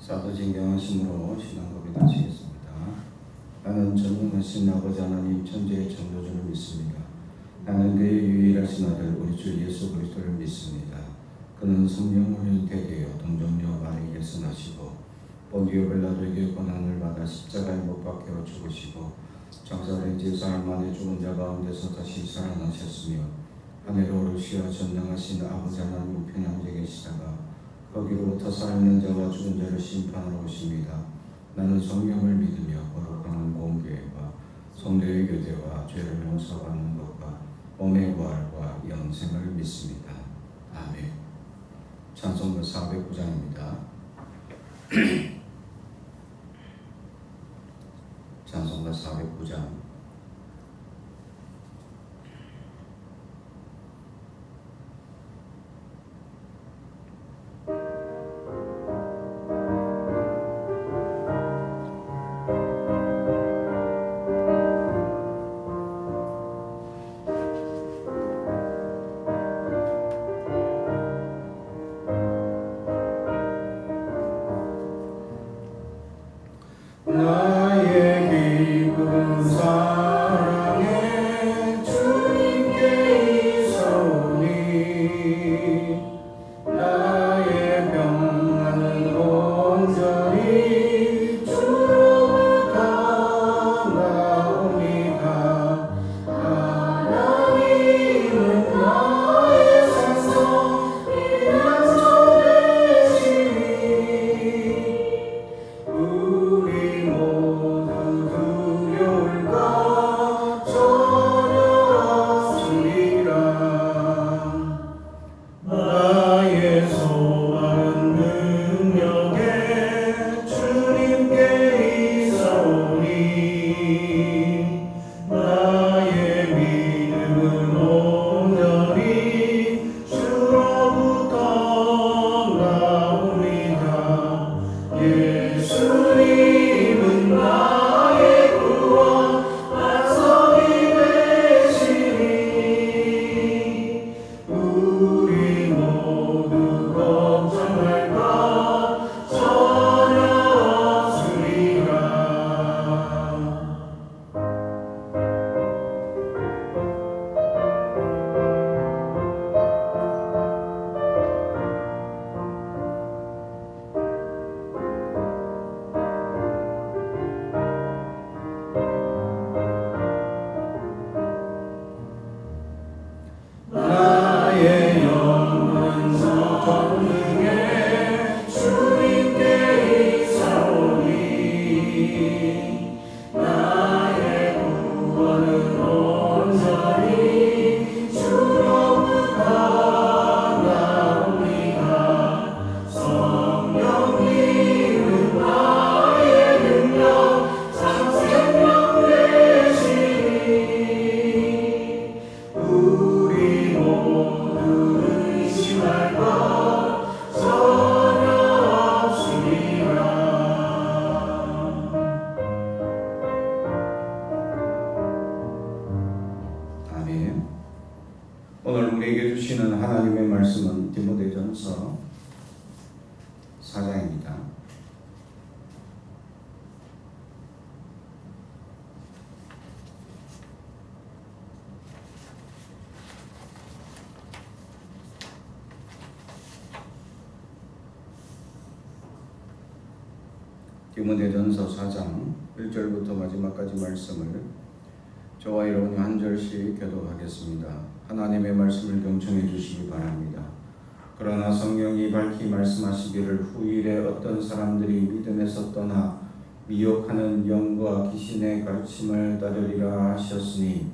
사도진경하심으로 신앙고백 하시겠습니다. 나는 전능하신 아버지 하나님 천지의 창조주를 믿습니다. 나는 그의 유일하신 아들 우리 주 예수 그리스도를 믿습니다. 그는 성령으로 대되어 동정녀 마리아에게서 나시고 본디오 빌라도에게 고난을 받아 십자가에 못 박혀 죽으시고 장사된 지 사흘 만에 죽은 자 가운데서 다시 살아나셨으며 하늘로 오르시어 전능하신 아버지 하나님 우편 앉아 계시다가 거기로부터 살아있는 자와 죽은 자를 심판하러 오십니다. 나는 성령을 믿으며 거룩한 공교회와 성도의 교제와 죄를 용서받는 것과 몸의 부활과 영생을 믿습니다. 아멘. 찬송가 409장입니다. 찬송가 409장. 오늘 우리에게 주시는 하나님의 말씀은 디모데전서 4장입니다. 디모데전서 4장 1절부터 마지막까지 말씀을 저와 여러분이 한 절씩 교독하겠습니다. 하나님의 말씀을 경청해 주시기 바랍니다. 그러나 성령이 밝히 말씀하시기를 후일에 어떤 사람들이 믿음에서 떠나 미혹하는 영과 귀신의 가르침을 따르리라 하셨으니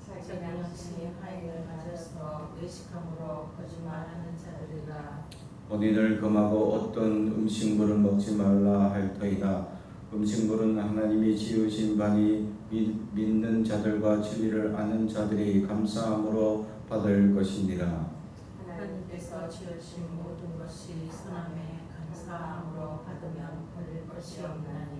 자기가 양심의 화인을 맞아서 의식함으로 거짓말하는 자들이라. 본인을 금하고 어떤 음식물을 먹지 말라 할 터이다. 음식물은 하나님이 지으신 바니 믿는 자들과 진리를 아는 자들이 감사함으로 받을 것이니라. 하나님께서 지으신 모든 것이 선함에 감사함으로 받으면 버릴 것이 없나니.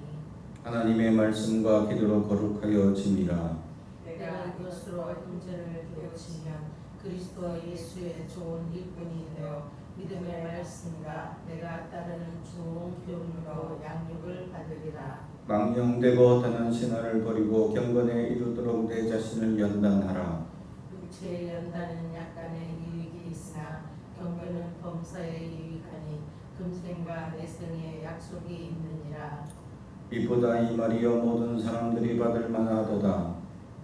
하나님의 말씀과 기도로 거룩하여짐이라. 내가 이것으로 형제를 깨우치면 그리스도 예수의 좋은 일꾼이 되어 믿음의 말씀과 내가 따르는 좋은 교훈으로 양육을 받으리라. 망령되고 떠난 신화를 버리고 경건에 이르도록 내 자신을 연단하라. 육체의 연단은 약간의 유익이 있으나 경건은 범사에 유익하니 금생과 내생의 약속이 있느니라. 이보다 이 말이여 모든 사람들이 받을 만하도다.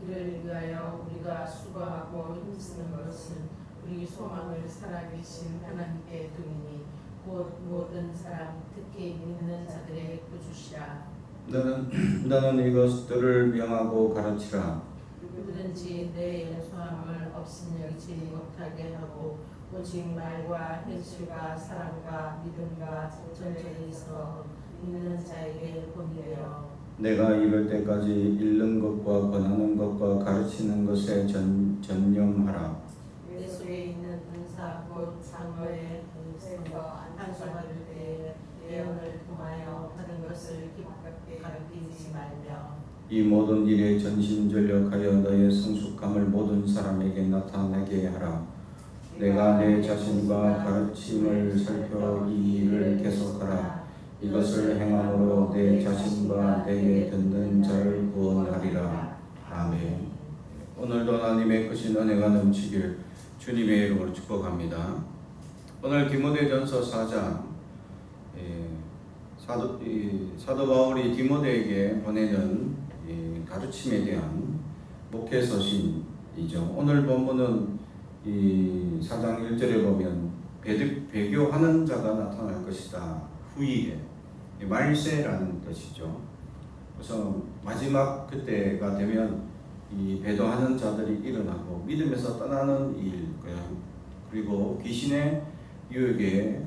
이를 위하여 우리가 수고하고 힘쓰는 것은 우리 소망을 살아계신 하나님께 두이니 곧 모든 사람 특히 믿는 자들의 구주시라. 너는 이것들을 명하고 가르치라. 누구든지 내 연소함을 업신여기지 못하게 하고 오직 말과 현실과 사랑과 믿음과 전적에서 믿는 자에게 본이되어 내가 이럴 때까지 읽는 것과 권하는 것과 가르치는 것에 전념하라. 내 속에 있는 은사 곧 상거의 뜻에서 한수받을 때에 예언을 통하여 받은 것을 기쁘게 가르치지 말며 이 모든 일에 전심전력하여 너의 성숙함을 모든 사람에게 나타내게 하라. 내가 내 자신과 가르침을 살펴 이 일을 계속하라. 이것을 행함으로 내 자신과 내게 듣는 자를 구원하리라. 아멘. 오늘도 하나님의 크신 은혜가 넘치길 주님의 이름으로 축복합니다. 오늘 디모데전서 4장 사도 바울이 디모데에게 보내는 가르침에 대한 목회 서신이죠. 오늘 본문은 이 4장 1절에 보면 배교하는 자가 나타날 것이다. 후이에 말세라는 뜻이죠. 그래서 마지막 그때가 되면 이 배도하는 자들이 일어나고 믿음에서 떠나는 일, 그리고 귀신의 유혹에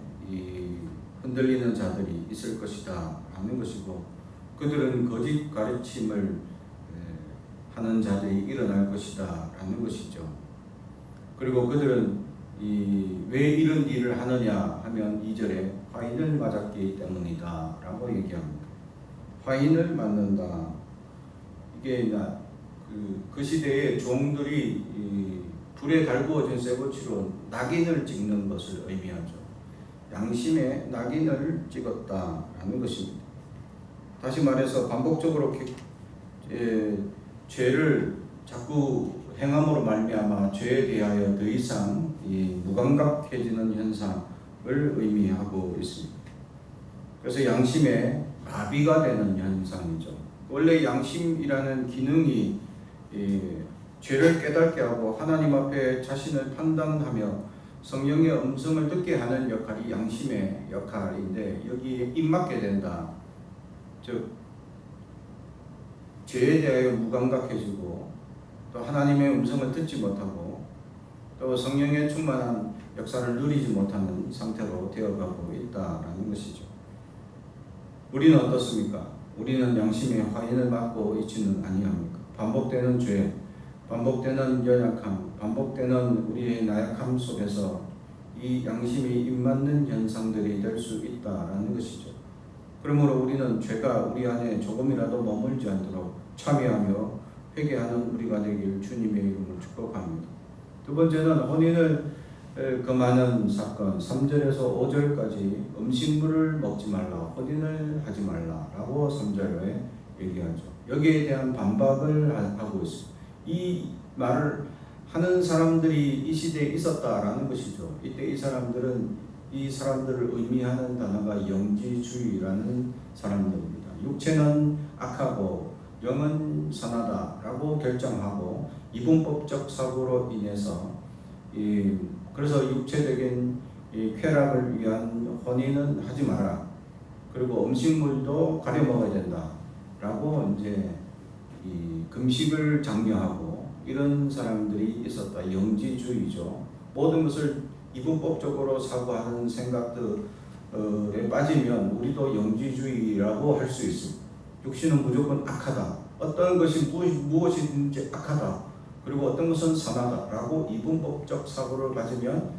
흔들리는 자들이 있을 것이다 하는 것이고, 그들은 거짓 가르침을 하는 자들이 일어날 것이다 라는 것이죠. 그리고 그들은 왜 이런 일을 하느냐 하면 2절에 화인을 맞았기 때문이다 라고 얘기합니다. 화인을 맞는다. 이게 그 시대의 종들이 불에 달구어진 쇠붙이로 낙인을 찍는 것을 의미하죠. 양심에 낙인을 찍었다라는 것입니다. 다시 말해서 반복적으로 죄를 자꾸 행함으로 말미암아 죄에 대하여 더 이상 무감각해지는 현상을 의미하고 있습니다. 그래서 양심에 마비가 되는 현상이죠. 원래 양심이라는 기능이 죄를 깨닫게 하고 하나님 앞에 자신을 판단하며 성령의 음성을 듣게 하는 역할이 양심의 역할인데, 여기에 입맞게 된다. 즉 죄에 대하여 무감각해지고 또 하나님의 음성을 듣지 못하고 또 성령의 충만한 역사를 누리지 못하는 상태로 되어가고 있다라는 것이죠. 우리는 어떻습니까? 우리는 양심의 화인을 맞고 있지는 아니합니까? 반복되는 죄, 반복되는 연약함, 반복되는 우리의 나약함 속에서 이 양심이 입맞는 현상들이 될 수 있다라는 것이죠. 그러므로 우리는 죄가 우리 안에 조금이라도 머물지 않도록 참여하며 회개하는 우리가 되길 주님의 이름으로 축복합니다. 두 번째는 혼인을 금하는 사건, 3절에서 5절까지 음식물을 먹지 말라, 혼인을 하지 말라라고 3절에 얘기하죠. 여기에 대한 반박을 하고 있습니다. 이 말을 하는 사람들이 이 시대에 있었다라는 것이죠. 이때 이 사람들을 의미하는 단어가 영지주의라는 사람들입니다. 육체는 악하고 영은 선하다라고 결정하고 이분법적 사고로 인해서 그래서 육체적인 쾌락을 위한 혼인은 하지 마라. 그리고 음식물도 가려 먹어야 된다라고 이제 금식을 장려하고 이런 사람들이 있었다. 영지주의죠. 모든 것을 이분법적으로 사고하는 생각들에 빠지면 우리도 영지주의라고 할 수 있습니다. 육신은 무조건 악하다. 어떤 것이 무엇이든지 악하다. 그리고 어떤 것은 선하다라고 이분법적 사고를 가지면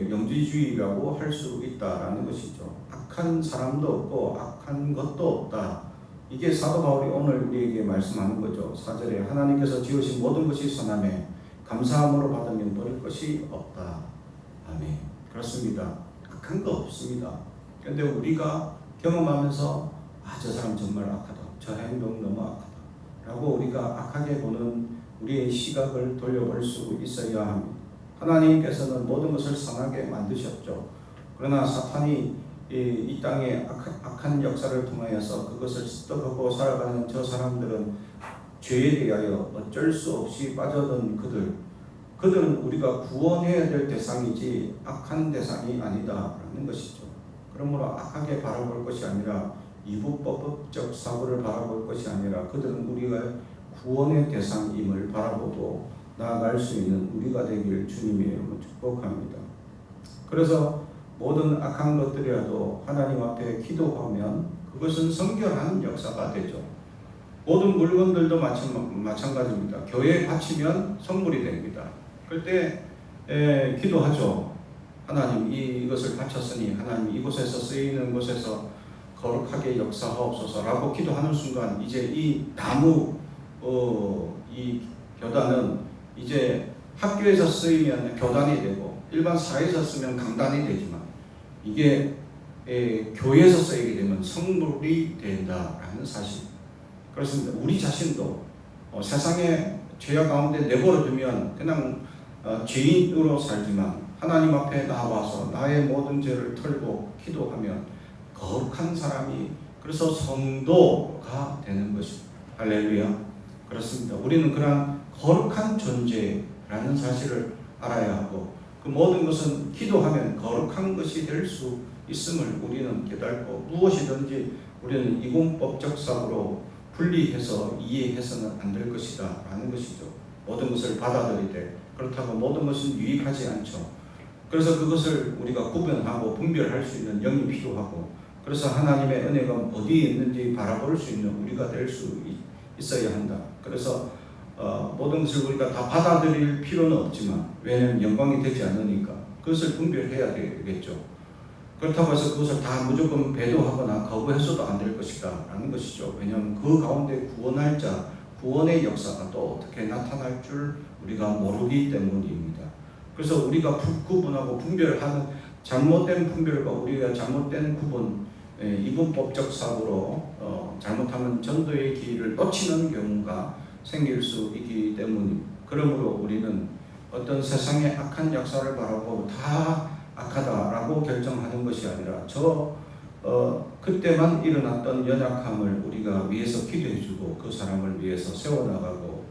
영지주의라고 할 수 있다라는 것이죠. 악한 사람도 없고 악한 것도 없다. 이게 사도 바울이 오늘 우리에게 말씀하는 거죠. 4절에 하나님께서 지으신 모든 것이 선함에 감사함으로 받으면 버릴 것이 없다. 아멘. 그렇습니다. 악한 거 없습니다. 그런데 우리가 경험하면서 저 사람 정말 악하다, 저 행동 너무 악하다 라고 우리가 악하게 보는 우리의 시각을 돌려볼 수 있어야 합니다. 하나님께서는 모든 것을 선하게 만드셨죠. 그러나 사탄이 이 땅에 악한 역사를 통하여서 그것을 습득하고 살아가는 저 사람들은 죄에 대하여 어쩔 수 없이 빠져든 그들은 우리가 구원해야 될 대상이지 악한 대상이 아니다라는 것이죠. 그러므로 악하게 바라볼 것이 아니라 이분법적 사고를 바라볼 것이 아니라 그들은 우리가 구원의 대상임을 바라보고 나아갈 수 있는 우리가 되길 주님의 이름으로 축복합니다. 그래서 모든 악한 것들이라도 하나님 앞에 기도하면 그것은 성결한 역사가 되죠. 모든 물건들도 마찬가지입니다. 교회에 바치면 성물이 됩니다. 그럴 때 기도하죠. 하나님 이것을 바쳤으니 하나님 이곳에서 쓰이는 곳에서 거룩하게 역사하옵소서라고 기도하는 순간 이제 이 나무 이 교단은 이제 학교에서 쓰이면 교단이 되고 일반 사회에서 쓰면 강단이 되지만 이게 교회에서 쓰이게 되면 성물이 된다라는 사실. 그렇습니다. 우리 자신도 세상의 죄악 가운데 내버려 두면 그냥 죄인으로 살지만 하나님 앞에 나와서 나의 모든 죄를 털고 기도하면 거룩한 사람이 그래서 성도가 되는 것입니다. 할렐루야. 그렇습니다. 우리는 그러한 거룩한 존재라는 사실을 알아야 하고 그 모든 것은 기도하면 거룩한 것이 될 수 있음을 우리는 깨닫고 무엇이든지 우리는 이공법적 사고로 분리해서 이해해서는 안 될 것이다 라는 것이죠. 모든 것을 받아들이되 그렇다고 모든 것은 유익하지 않죠. 그래서 그것을 우리가 구분하고 분별할 수 있는 영이 필요하고 그래서 하나님의 은혜가 어디에 있는지 바라볼 수 있는 우리가 될 수 있어야 한다. 그래서 모든 것을 우리가 다 받아들일 필요는 없지만 왜냐하면 영광이 되지 않으니까 그것을 분별해야 되겠죠. 그렇다고 해서 그것을 다 무조건 배도하거나 거부해서도 안 될 것이다 라는 것이죠. 왜냐하면 그 가운데 구원할 자, 구원의 역사가 또 어떻게 나타날 줄 우리가 모르기 때문입니다. 그래서 우리가 구분하고 분별하는 잘못된 분별과 우리가 잘못된 구분, 이분법적 사고로 잘못하면 전도의 기회를 놓치는 경우가 생길 수 있기 때문입니다. 그러므로 우리는 어떤 세상의 악한 역사를 바라보고 다 악하다라고 결정하는 것이 아니라 그때만 일어났던 연약함을 우리가 위해서 기도해주고 그 사람을 위해서 세워나가고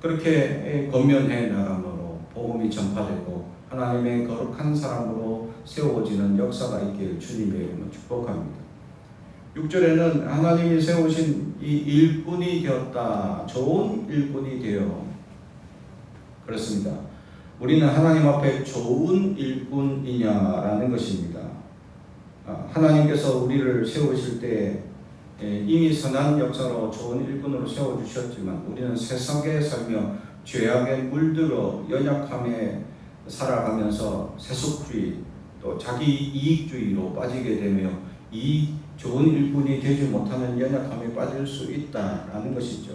그렇게 권면해 나감으로 복음이 전파되고 하나님의 거룩한 사람으로 세워지는 역사가 있길 주님의 이름으로 축복합니다. 6절에는 하나님이 세우신 이 일꾼이 되었다. 좋은 일꾼이 되어. 그렇습니다. 우리는 하나님 앞에 좋은 일꾼이냐라는 것입니다. 하나님께서 우리를 세우실 때 이미 선한 역사로 좋은 일꾼으로 세워주셨지만 우리는 세상에 살며 죄악에 물들어 연약함에 살아가면서 세속주의 또 자기 이익주의로 빠지게 되며 이 좋은 일꾼이 되지 못하는 연약함에 빠질 수 있다라는 것이죠.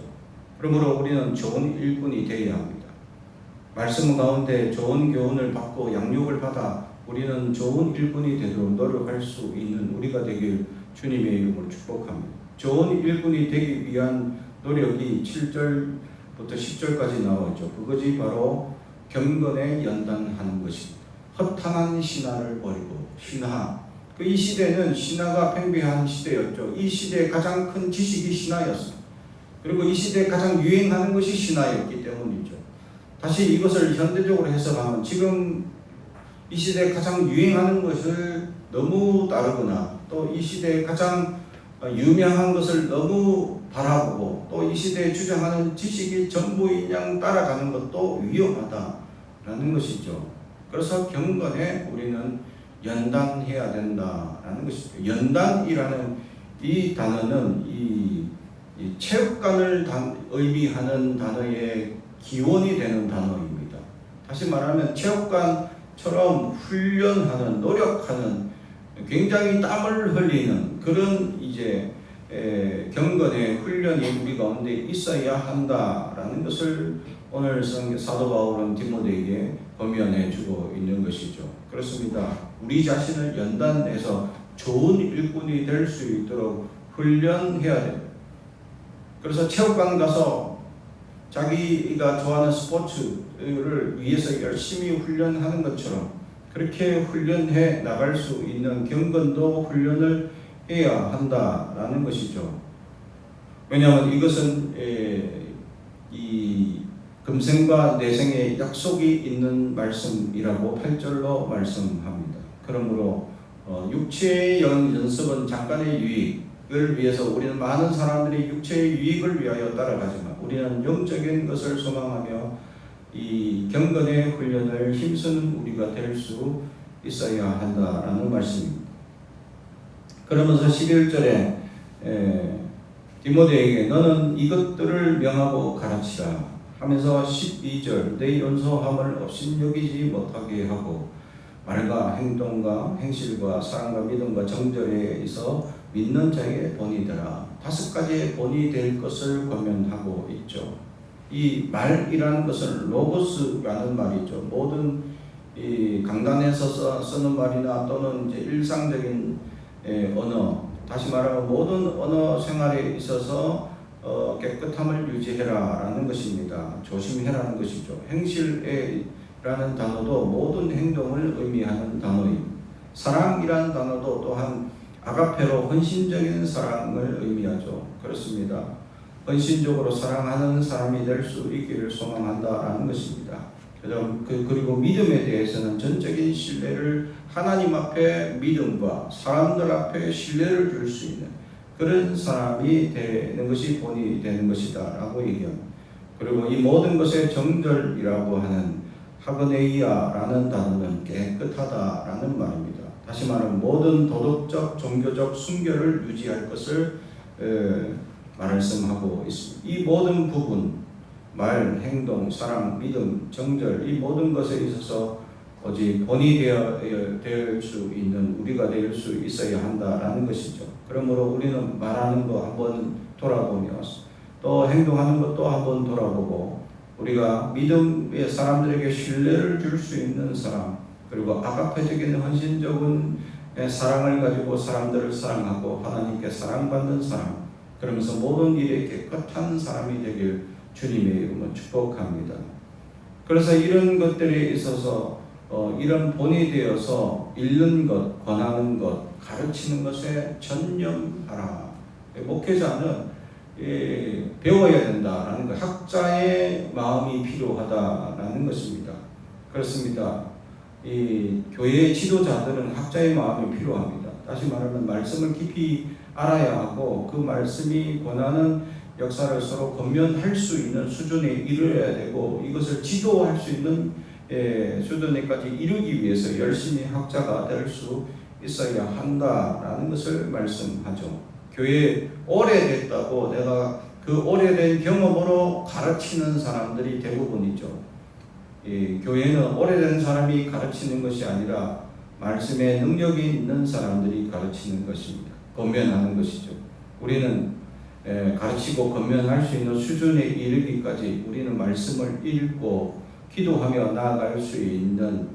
그러므로 우리는 좋은 일꾼이 되어야 합니다. 말씀 가운데 좋은 교훈을 받고 양육을 받아 우리는 좋은 일꾼이 되도록 노력할 수 있는 우리가 되길 주님의 이름으로 축복합니다. 좋은 일꾼이 되기 위한 노력이 7절부터 10절까지 나오죠. 그것이 바로 경건에 연단하는 것입니다. 허탄한 신화를 버리고 신화. 이 시대는 신화가 팽배한 시대였죠. 이 시대의 가장 큰 지식이 신화였습니다. 그리고 이 시대에 가장 유행하는 것이 신화였기 때문이죠. 다시 이것을 현대적으로 해석하면 지금 이 시대에 가장 유행하는 것을 너무 따르거나 또 이 시대에 가장 유명한 것을 너무 바라보고 또 이 시대에 주장하는 지식이 전부인 양 따라가는 것도 위험하다라는 것이죠. 그래서 경건에 우리는 연단해야 된다라는 것이죠. 연단이라는 이 단어는 이 체육관을 의미하는 단어의 기원이 되는 단어입니다. 다시 말하면 체육관처럼 훈련하는, 노력하는, 굉장히 땀을 흘리는 그런 이제 경건의 훈련이 우리 가운데 있어야 한다라는 것을 오늘 사도 바울은 디모데에게 권면해 주고 있는 것이죠. 그래서 그렇습니다. 우리 자신을 연단해서 좋은 일꾼이 될 수 있도록 훈련해야 됩니다. 그래서 체육관 가서 자기가 좋아하는 스포츠를 위해서 열심히 훈련하는 것처럼 그렇게 훈련해 나갈 수 있는 경건도 훈련을 해야 한다라는 것이죠. 왜냐하면 이것은 이 금생과 내생의 약속이 있는 말씀이라고 8절로 말씀합니다. 그러므로 육체의 연습은 잠깐의 유익을 위해서 우리는 많은 사람들이 육체의 유익을 위하여 따라가지만 우리는 영적인 것을 소망하며 이 경건의 훈련을 힘쓰는 우리가 될 수 있어야 한다라는 말씀입니다. 그러면서 11절에 디모데에게 너는 이것들을 명하고 가르치라 하면서 12절 내 연소함을 업신여기지 못하게 하고 말과 행동과 행실과 사랑과 믿음과 정절에 있어 믿는 자에게 본이 되라. 5가지의 본이 될 것을 권면하고 있죠. 이 말이라는 것은 로고스라는 말이죠. 모든 이 강단에서 쓰는 말이나 또는 이제 일상적인 언어, 다시 말하면 모든 언어 생활에 있어서 깨끗함을 유지해라라는 것입니다. 조심해라는 것이죠. 행실이라는 단어도 모든 행동을 의미하는 단어입니다. 사랑이라는 단어도 또한 아가페로 헌신적인 사랑을 의미하죠. 그렇습니다. 헌신적으로 사랑하는 사람이 될 수 있기를 소망한다라는 것입니다. 그리고 믿음에 대해서는 전적인 신뢰를 하나님 앞에 믿음과 사람들 앞에 신뢰를 줄 수 있는 그런 사람이 되는 것이 본이 되는 것이다 라고 얘기합니다. 그리고 이 모든 것의 정절이라고 하는 하그네이아라는 단어는 깨끗하다라는 말입니다. 다시 말하면 모든 도덕적 종교적 순결을 유지할 것을 말씀하고 있습니다. 이 모든 부분 말, 행동, 사랑, 믿음, 정절 이 모든 것에 있어서 오직 본이 될 수 있는 우리가 될 수 있어야 한다라는 것이죠. 그러므로 우리는 말하는 거 한번 돌아보며 또 행동하는 것도 한번 돌아보고 우리가 믿음의 사람들에게 신뢰를 줄 수 있는 사람 그리고 아가페적인 헌신적인 사랑을 가지고 사람들을 사랑하고 하나님께 사랑받는 사람 그러면서 모든 일에 깨끗한 사람이 되길 주님의 이름으로 축복합니다. 그래서 이런 것들에 있어서 이런 본이 되어서 읽는 것, 권하는 것, 가르치는 것에 전념하라. 목회자는 배워야 된다라는 것, 학자의 마음이 필요하다라는 것입니다. 그렇습니다. 이 교회의 지도자들은 학자의 마음이 필요합니다. 다시 말하면 말씀을 깊이 알아야 하고 그 말씀이 권하는 역사를 서로 권면할 수 있는 수준에 이르러야 되고 이것을 지도할 수 있는 수준에까지 이르기 위해서 열심히 학자가 될 수 있어야 한다라는 것을 말씀하죠. 교회에 오래됐다고 내가 그 오래된 경험으로 가르치는 사람들이 대부분이죠. 교회는 오래된 사람이 가르치는 것이 아니라 말씀에 능력이 있는 사람들이 가르치는 것입니다. 권면하는 것이죠. 우리는 가르치고 권면할 수 있는 수준에 이르기까지 우리는 말씀을 읽고 기도하며 나아갈 수 있는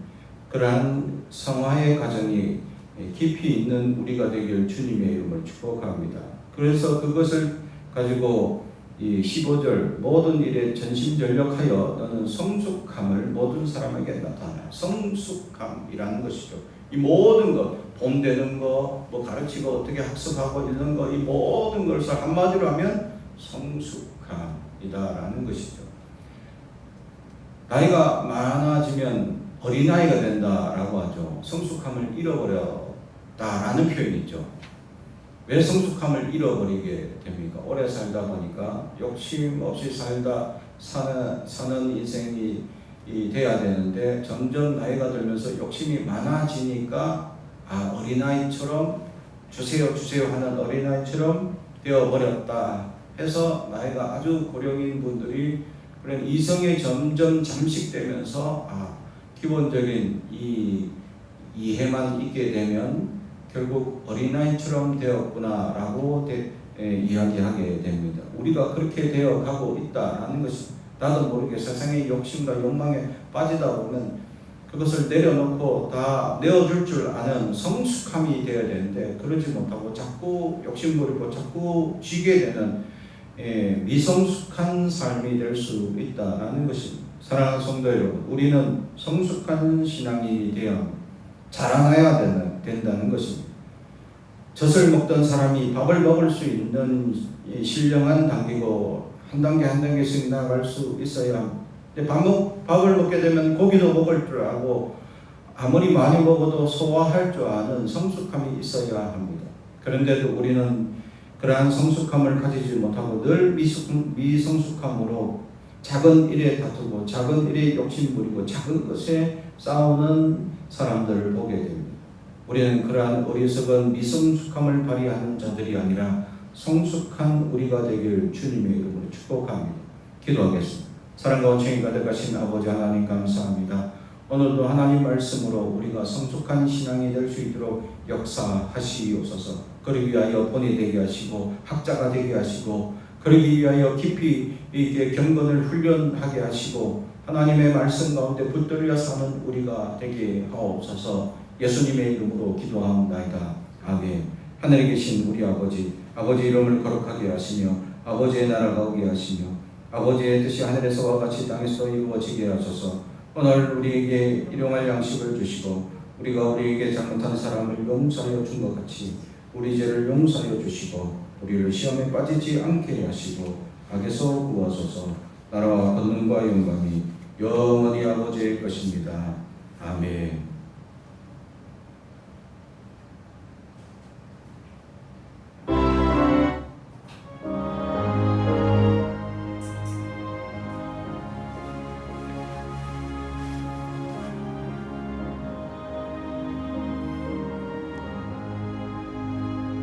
그러한 성화의 과정이 깊이 있는 우리가 되길 주님의 이름을 축복합니다. 그래서 그것을 가지고 이 15절 모든 일에 전심전력하여 너는 성숙함을 모든 사람에게 나타내. 성숙함이라는 것이죠. 이 모든 것, 봄되는 거, 뭐 가르치고 어떻게 학습하고 읽는 거, 이 모든 것을 한마디로 하면 성숙함이다라는 것이죠. 나이가 많아지면 어린아이가 된다라고 하죠. 성숙함을 잃어버렸다라는 표현이 있죠. 왜 성숙함을 잃어버리게 됩니까? 오래 살다 보니까 욕심 없이 사는 인생이 돼야 되는데 점점 나이가 들면서 욕심이 많아지니까 어린아이처럼 주세요 하는 어린아이처럼 되어버렸다 해서 나이가 아주 고령인 분들이 그런 이성에 점점 잠식되면서 기본적인 이 이해만 있게 되면 결국 어린아이처럼 되었구나라고 이야기하게 됩니다. 우리가 그렇게 되어가고 있다라는 것이 나도 모르게 세상의 욕심과 욕망에 빠지다 보면 그것을 내려놓고 다 내어줄 줄 아는 성숙함이 되어야 되는데 그러지 못하고 자꾸 욕심부리고 자꾸 쥐게 되는 미성숙한 삶이 될 수 있다는 것입니다. 사랑하는 성도 여러분, 우리는 성숙한 신앙이 되어 자라나야 된다는 것입니다. 젖을 먹던 사람이 밥을 먹을 수 있는 신령한 단계고 한 단계 한 단계씩 나아갈 수 있어야 합니다. 밥을 먹게 되면 고기도 먹을 줄 알고 아무리 많이 먹어도 소화할 줄 아는 성숙함이 있어야 합니다. 그런데도 우리는 그러한 성숙함을 가지지 못하고 늘 미성숙함으로 작은 일에 다투고 작은 일에 욕심부리고 작은 것에 싸우는 사람들을 보게 됩니다. 우리는 그러한 어리석은 미성숙함을 발휘하는 자들이 아니라 성숙한 우리가 되길 주님의 이름으로 축복합니다. 기도하겠습니다. 사랑과 온천이 가득하신 아버지 하나님 감사합니다. 오늘도 하나님 말씀으로 우리가 성숙한 신앙이 될 수 있도록 역사하시옵소서. 그러기 위하여 본이 되게 하시고 학자가 되게 하시고 그러기 위하여 깊이 이렇게 경건을 훈련하게 하시고 하나님의 말씀 가운데 붙들려 사는 우리가 되게 하옵소서. 예수님의 이름으로 기도합니다. 아멘. 하늘에 계신 우리 아버지 이름을 거룩하게 하시며 아버지의 나라가 오게 하시며 아버지의 뜻이 하늘에서와 같이 땅에서 이루어지게 하소서. 오늘 우리에게 일용할 양식을 주시고 우리가 우리에게 잘못한 사람을 용서하여 준 것 같이 우리 죄를 용서하여 주시고 우리를 시험에 빠지지 않게 하시고 악에서 구하소서. 나라와 권능과 영광이 영원히 아버지의 것입니다. 아멘.